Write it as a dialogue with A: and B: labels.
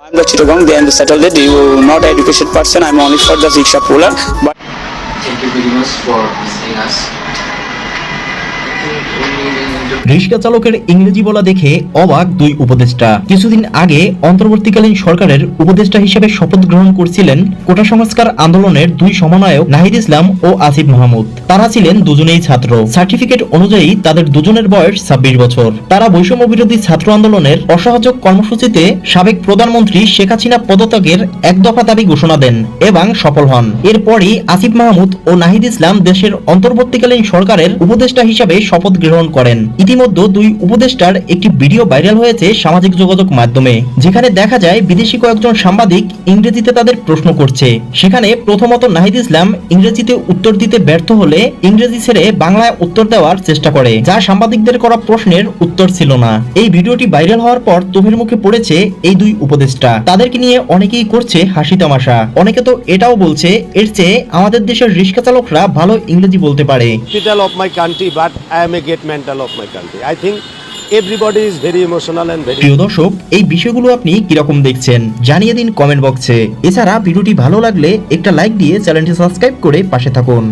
A: I'm the Chittagong, they are the settled it. You not educated person. I'm only for the rickshaw puller. But
B: Thank you very much for visiting us.
C: রিক্সা চালকের ইংরেজি বলা দেখে অবাক দুই উপদেষ্টা। কিছুদিন আগে অন্তর্বর্তীকালীন সরকারের উপদেষ্টা হিসেবে শপথ গ্রহণ করছিলেন কোটা সংস্কার আন্দোলনের দুই সমন্বয়ক নাহিদ ইসলাম ও আসিফ মাহমুদ। তারা ছিলেন দুজনেই ছাত্র। সার্টিফিকেট অনুযায়ী তাদের দুজনের বয়স 26 বছর। তারা বৈষম্য বিরোধী ছাত্র আন্দোলনের অসহযোগ কর্মসূচিতে সাবেক প্রধানমন্ত্রী শেখ হাসিনা পদত্যাগের এক দফা দাবি ঘোষণা দেন এবং সফল হন। এরপরই আসিফ মাহমুদ ও নাহিদ ইসলাম দেশের অন্তর্বর্তীকালীন সরকারের উপদেষ্টা হিসেবে শপথ গ্রহণ করেন। ইতিমধ্যে দুই উপদেষ্টার একটি ভিডিও ভাইরাল হয়েছে সামাজিক যোগাযোগ মাধ্যমে, যেখানে দেখা যায় বিদেশি কয়েকজন সাংবাদিক ইংরেজিতে তাদের প্রশ্ন করছে। সেখানে প্রথমত নাহিদ ইসলাম ইংরেজিতে উত্তর দিতে ব্যর্থ হলে ইংরেজি ছেড়ে বাংলায় উত্তর দেওয়ার চেষ্টা করে, যা সাংবাদিকদের করা প্রশ্নের উত্তর ছিল না। এই ভিডিওটি ভাইরাল হওয়ার পর তোপের মুখে পড়েছে এই দুই উপদেষ্টা। তাদেরকে নিয়ে অনেকেই করছে হাসি তামাশা। অনেকে তো এটাও বলছে এর চেয়ে আমাদের দেশের রিক্সা চালকরা ভালো ইংরেজি বলতে পারে।
D: Capital of my country, but I am a great mental of my country. I think everybody is very emotional and very.
C: প্রিয় দর্শক, এই বিষয়গুলো আপনি কিরকম দেখছেন জানিয়ে দিন কমেন্ট বক্সে। এছাড়া ভিডিওটি ভালো লাগলে একটা লাইক দিয়ে চ্যানেলটি সাবস্ক্রাইব করে পাশে থাকুন।